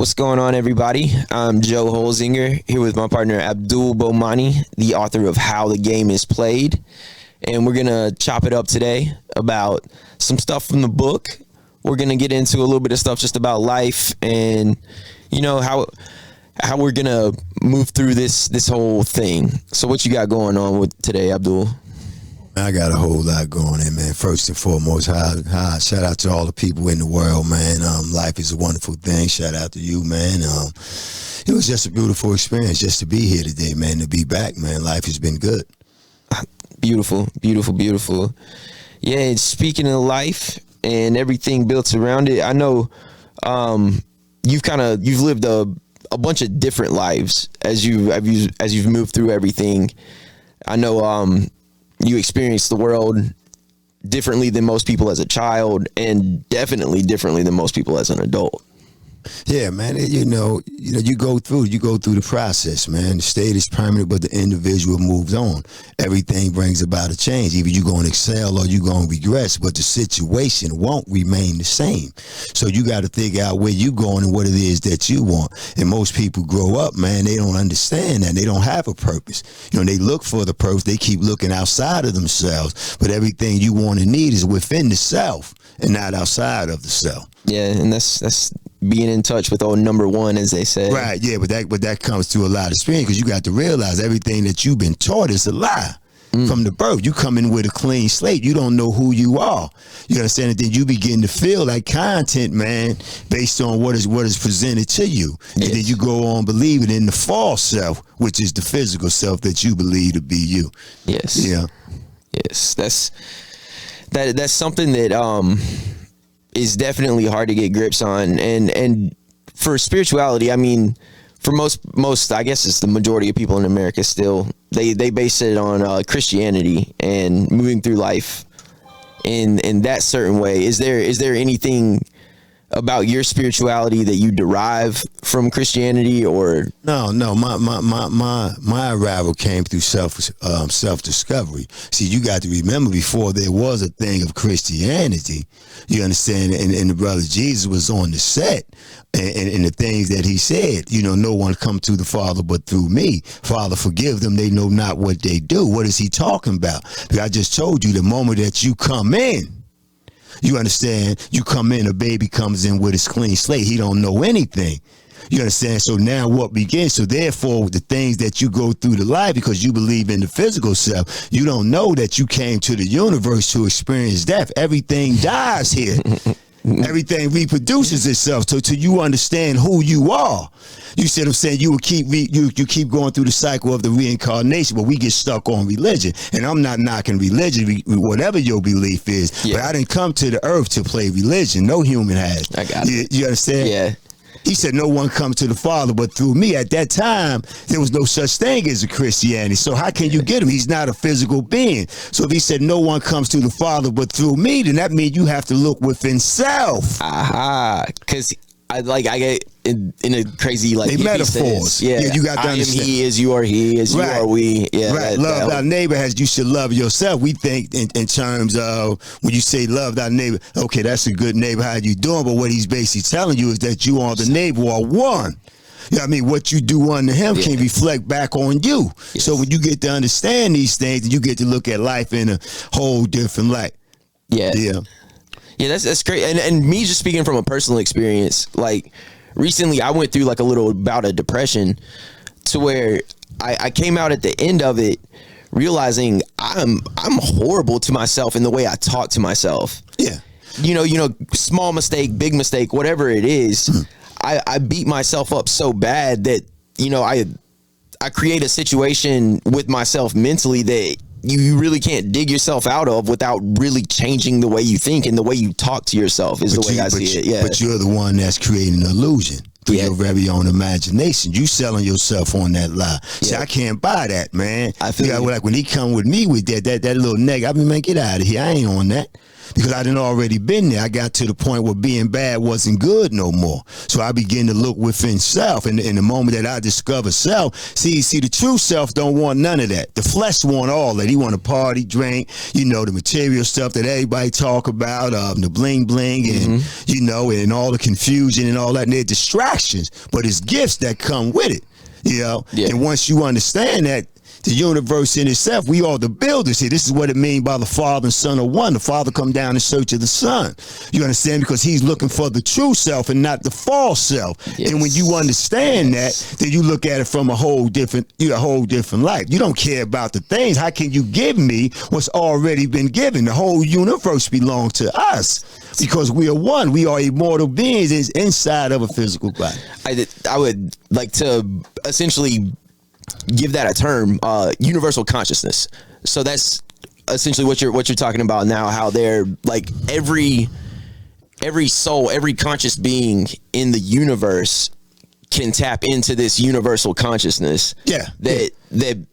What's going on, everybody? I'm Joe Holzinger, here with my partner Abdul Bomani, the author of How the Game is Played. And we're going to chop it up today about some stuff from the book. We're going to get into a little bit of stuff just about life and, you know, how we're going to move through this whole thing. So what you got going on with today, Abdul? I got a whole lot going in, man. First and foremost, shout out to all the people in the world, man. Life is a wonderful thing. Shout out to you, man. It was just a beautiful experience just to be here today, man, to be back, man. Life has been good. Beautiful, beautiful, beautiful. Yeah, and speaking of life and everything built around it, I know you've lived a bunch of different lives as you've moved through everything. I know you experienced the world differently than most people as a child, and definitely differently than most people as an adult. Yeah, man. You go through the process, man. The state is permanent, but the individual moves on. Everything brings about a change. Either you're going to excel or you're going to regress, but the situation won't remain the same. So you got to figure out where you're going and what it is that you want. And most people grow up, man, they don't understand that. They don't have a purpose. You know, they look for the purpose. They keep looking outside of themselves, but everything you want and need is within the self and not outside of the self. Yeah, and that's being in touch with old number one, as they say. Right, yeah, but that comes through a lot of experience, because you got to realize everything that you've been taught is a lie. From the birth. You come in with a clean slate. You don't know who you are. You understand? And then you begin to feel like content, man, based on what is presented to you. Yes. And then you go on believing in the false self, which is the physical self that you believe to be you. Yes. Yeah. Yes. That's something that is definitely hard to get grips on. And for spirituality, I mean, for most, I guess it's the majority of people in America still, they base it on Christianity and moving through life in that certain way. Is there anything about your spirituality that you derive from Christianity, or? No, my arrival came through self-discovery. See, you got to remember, before there was a thing of Christianity, you understand, and the brother Jesus was on the set, and the things that he said, you know, no one come to the Father but through me. Father, forgive them, they know not what they do. What is he talking about? Because I just told you, the moment that you come in, you understand, you come in, a baby comes in with his clean slate. He don't know anything. You understand? So now what begins? So therefore, the things that you go through the life, because you believe in the physical self, you don't know that you came to the universe to experience death. Everything dies here. Everything reproduces itself. So till you understand who you are, you see what I'm saying? You will keep you keep going through the cycle of the reincarnation, but we get stuck on religion. And I'm not knocking religion, whatever your belief is. Yeah. But I didn't come to the earth to play religion. No human has. I got it. You understand? Yeah. He said, no one comes to the Father but through me. At that time, there was no such thing as a Christianity. So how can you get him? He's not a physical being. So if he said, no one comes to the Father but through me, then that means you have to look within self. Aha. Because I get in a crazy, like, they metaphors. Yeah, you got to understand. I am he, as you are he, as right. You are we. Yeah, right. Love thy neighbor as you should love yourself. We think in terms of, when you say love thy neighbor, okay, that's a good neighbor, how you doing? But what he's basically telling you is that you are the neighbor are one. You know what I mean? What you do unto him can reflect back on you. Yes. So when you get to understand these things, you get to look at life in a whole different light. Yeah. Yeah. Yeah, that's great. And me just speaking from a personal experience, like, recently I went through like a little bout of depression, to where I came out at the end of it realizing I'm horrible to myself in the way I talk to myself. Yeah. You know, small mistake, big mistake, whatever it is, I beat myself up so bad that, you know, I create a situation with myself mentally that you really can't dig yourself out of without really changing the way you think and the way you talk to yourself is the way I see it. Yeah. But you're the one that's creating an illusion through your very own imagination. You selling yourself on that lie. See, I can't buy that, man. I feel like when he come with me with that little neg, I mean, man, get out of here. I ain't on that. because I done already been there. I got to the point where being bad wasn't good no more. So I began to look within self, and in the moment that I discovered self, see, the true self don't want none of that. The flesh want all that. He want to party, drink, you know, the material stuff that everybody talk about, the bling bling, and you know, and all the confusion and all that. And they're distractions, but it's gifts that come with it, you know. Yeah. And once you understand that, the universe in itself, we are the builders here. This is what it means by the Father and Son are one. The Father come down in search of the Son. You understand? Because he's looking for the true self and not the false self. Yes. And when you understand that, then you look at it from a whole different life. You don't care about the things. How can you give me what's already been given? The whole universe belongs to us because we are one. We are immortal beings inside of a physical body. I would like to essentially give that a term, universal consciousness. So that's essentially what you're talking about now, how they're like every soul, every conscious being in the universe can tap into this universal consciousness. Yeah. That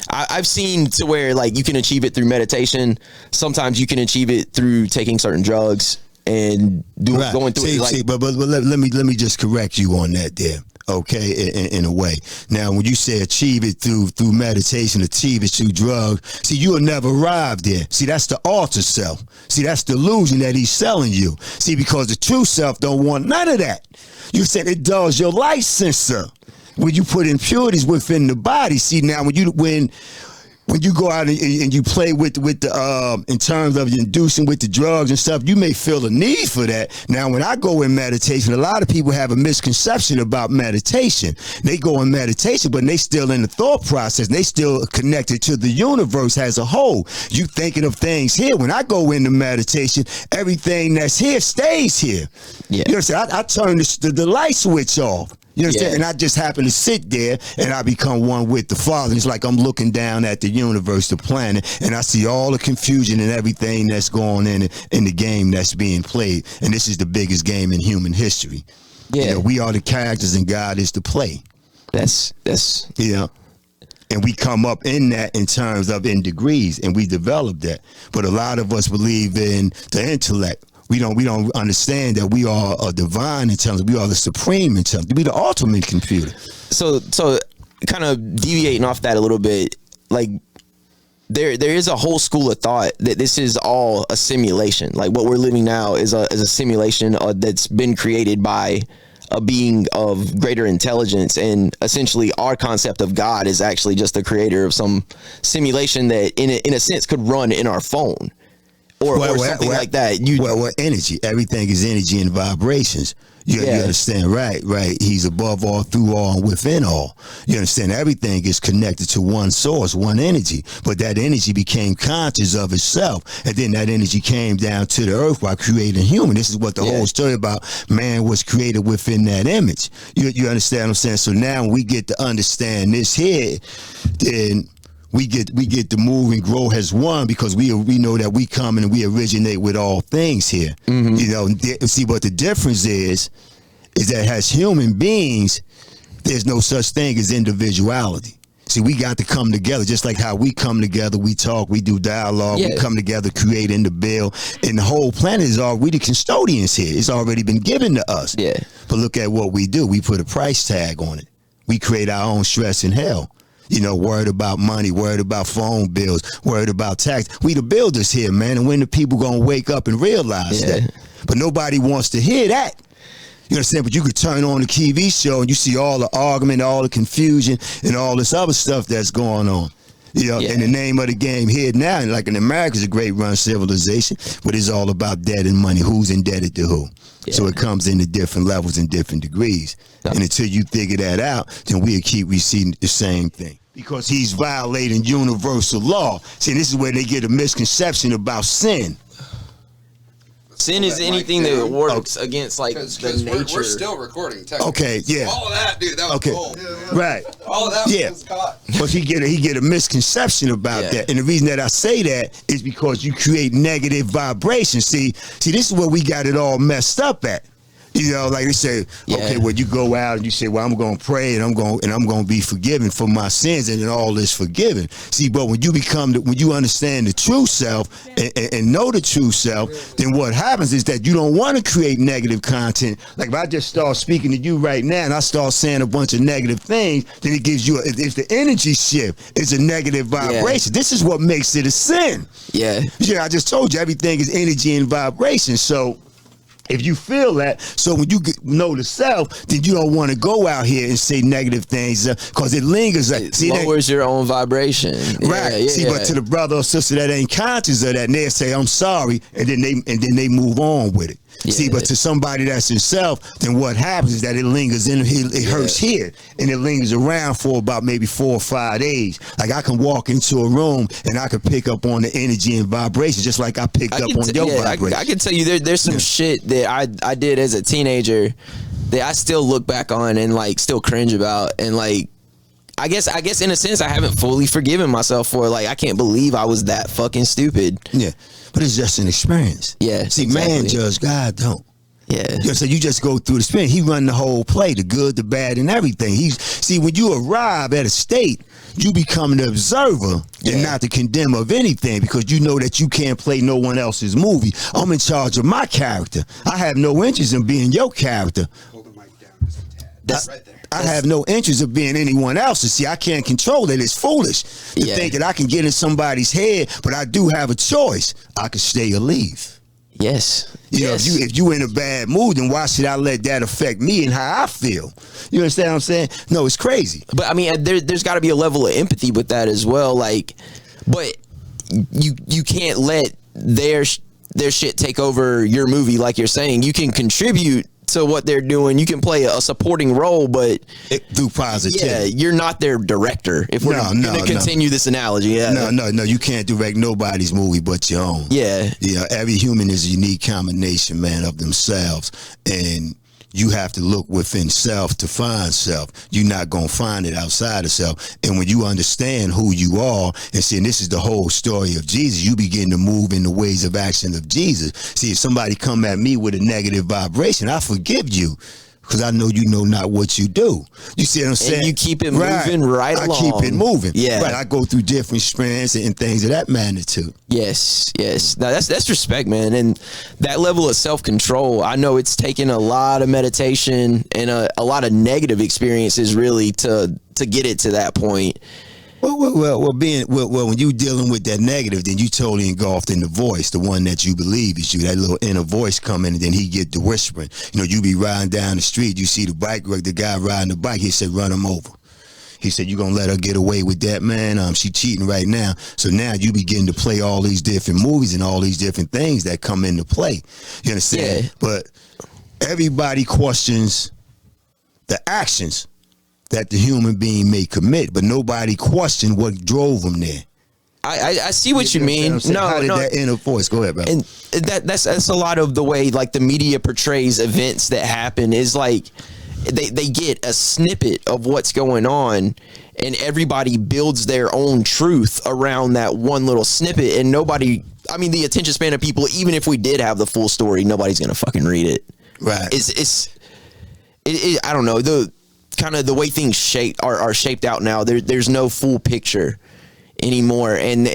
I've seen to where like you can achieve it through meditation. Sometimes you can achieve it through taking certain drugs and going through it. Like, but let me just correct you on that there. Okay, in a way. Now, when you say achieve it through meditation, achieve it through drugs, see, you will never arrive there. See, that's the alter self. See, that's the illusion that he's selling you. See, because the true self don't want none of that. You said it dulls your light sensor when you put impurities within the body. See, now when you go out and you play with the in terms of inducing with the drugs and stuff, you may feel a need for that. Now, when I go in meditation, a lot of people have a misconception about meditation. They go in meditation, but they still in the thought process. They still connected to the universe as a whole. You thinking of things here. When I go into meditation, everything that's here stays here. Yeah. You know what I'm saying? I turn the light switch off. You understand? Yeah. And I just happen to sit there and I become one with the Father. It's like I'm looking down at the universe, the planet, and I see all the confusion and everything that's going in the game that's being played. And this is the biggest game in human history. Yeah. You know, we are the characters and God is the play. that's You know? And we come up in that in terms of in degrees, and we develop that. But a lot of us believe in the intellect. We don't understand that we are a divine intelligence. We are the supreme intelligence. We the ultimate computer. so kind of deviating off that a little bit, like there is a whole school of thought that this is all a simulation. Like what we're living now is a simulation that's been created by a being of greater intelligence, and essentially our concept of God is actually just the creator of some simulation that in a sense could run in our phone. Or something like that. Energy. Everything is energy and vibrations. You understand, right? He's above all, through all, and within all. You understand? Everything is connected to one source, one energy. But that energy became conscious of itself, and then that energy came down to the earth by creating human. This is what the whole story about man was created within that image. You understand what I'm saying? So now when we get to understand this here, then we get to move and grow as one, because we know that we come and we originate with all things here. Mm-hmm. You know, see, but the difference is that as human beings, there's no such thing as individuality. See, we got to come together, just like how we come together, we talk, we do dialogue, we come together, create and to build, and the whole planet is we the custodians here. It's already been given to us. Yeah. But look at what we do. We put a price tag on it. We create our own stress and hell. You know, worried about money, worried about phone bills, worried about tax. We the builders here, man. And when the people gonna wake up and realize that? But nobody wants to hear that. You understand? But you could turn on the TV show and you see all the argument, all the confusion, and all this other stuff that's going on. You know, in the name of the game here now, like in America, it's a great run civilization, but it's all about debt and money. Who's indebted to who? Yeah. So it comes into different levels and different degrees. And until you figure that out, then we'll keep receiving the same thing. Because he's violating universal law. See, this is where they get a misconception about sin. Sin is anything that works against like the nature. We're still recording. Okay, yeah. All of that, dude, that was cool. Right. All of that was caught. But he get a misconception about that. And the reason that I say that is because you create negative vibrations. See, this is where we got it all messed up at. You know, like they say, okay, well, you go out and you say, well, I'm going to pray and I'm going to be forgiven for my sins, and then all is forgiven. See, but when you when you understand the true self and know the true self, then what happens is that you don't want to create negative content. Like if I just start speaking to you right now and I start saying a bunch of negative things, then it gives you, if the energy shift is a negative vibration, this is what makes it a sin. Yeah. Yeah, I just told you everything is energy and vibration. So if you feel that, so when you know the self, then you don't want to go out here and say negative things because it lingers. Like, it lowers your own vibration. Right. But to the brother or sister that ain't conscious of that, and they'll say, I'm sorry, and then they move on with it. Yeah. See, but to somebody that's yourself, then what happens is that it lingers in, it hurts here, and it lingers around for about maybe 4 or 5 days. Like I can walk into a room and I can pick up on the energy and vibration, just like I picked up on your vibration. I can tell you there's some shit that I did as a teenager that I still look back on and like still cringe about, and like I guess in a sense I haven't fully forgiven myself for. Like I can't believe I was that fucking stupid. Yeah. But it's just an experience. Yeah. See, man judge, God don't. Yeah. So you just go through the experience. He run the whole play, the good, the bad, and everything. See, when you arrive at a state, you become the observer and not the condemner of anything, because you know that you can't play no one else's movie. I'm in charge of my character. I have no interest in being your character. Hold the mic down just a tad. That's right there. I have no interest of being anyone else's. See, I can't control it. It's foolish to think that I can get in somebody's head, but I do have a choice. I can stay or leave. Yes. You know, if you in a bad mood, then why should I let that affect me and how I feel? You understand what I'm saying? No, it's crazy. But I mean, there's got to be a level of empathy with that as well. Like, but you can't let their shit take over your movie. Like you're saying, you can contribute to what they're doing. You can play a supporting role, but through positivity. Yeah, you're not their director. If we're going to continue this analogy, no, you can't direct nobody's movie but your own. Yeah, every human is a unique combination, man, of themselves, and you have to look within self to find self. You're not going to find it outside of self. And when you understand who you are and see, and this is the whole story of Jesus, you begin to move in the ways of action of Jesus. See, if somebody come at me with a negative vibration, I forgive you, because I know you know not what you do. You see what I'm saying? And you keep it moving right along. I keep it moving. Yeah. Right. I go through different strands and things of that magnitude. Yes. Now that's respect, man. And that level of self-control, I know it's taken a lot of meditation and a lot of negative experiences really to get it to that point. Well, when you dealing with that negative, then you totally engulfed in the voice, the one that you believe is you. That little inner voice come in, and then he get the whispering. You know, you be riding down the street, you see the guy riding the bike. He said, "Run him over." He said, "You gonna let her get away with that, man? She cheating right now." So now you begin to play all these different movies and all these different things that come into play. You understand? Yeah. But everybody questions the actions that the human being may commit, but nobody questioned what drove them there. I see what you mean. How did that inner voice? Go ahead, bro. And that's a lot of the way like the media portrays events that happen is like they get a snippet of what's going on, and everybody builds their own truth around that one little snippet, and nobody, I mean, the attention span of people, even if we did have the full story, nobody's gonna fucking read it. Right. I don't know, the kind of the way things are shaped out now, there's no full picture anymore, and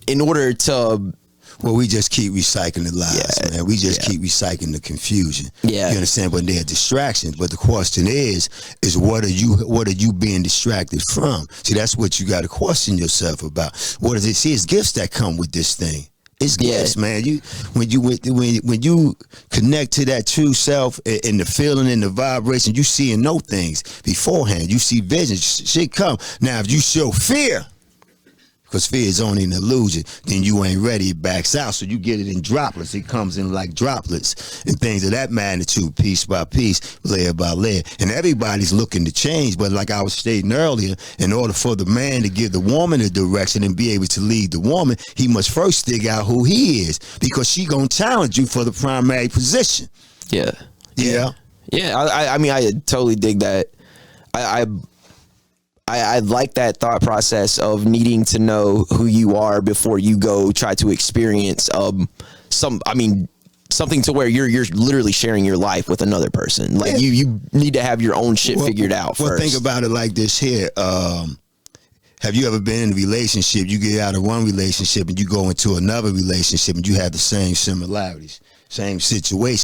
in order to, well, we just keep recycling the lies, man. We just keep recycling the confusion. Yeah, you understand? But they're distractions. But the question is what are you being distracted from? See, that's what you got to question yourself about. What is it? See, it's gifts that come with this thing. It's gifts, man. When you connect to that true self and the feeling and the vibration, you see and know things beforehand. You see visions, shit come. Now, if you show fear, because fear is only an illusion, then you ain't ready, it backs out. So you get it in droplets. It comes in like droplets and things of that magnitude, piece by piece, layer by layer. And everybody's looking to change. But like I was stating earlier, in order for the man to give the woman a direction and be able to lead the woman, he must first dig out who he is, because she gonna challenge you for the primary position. Yeah. I mean, I totally dig that. I like that thought process of needing to know who you are before you go try to experience something to where you're literally sharing your life with another person. Like you need to have your own shit figured out first. Well, think about it like this here. Have you ever been in a relationship? You get out of one relationship and you go into another relationship and you have the same similarities, same situation.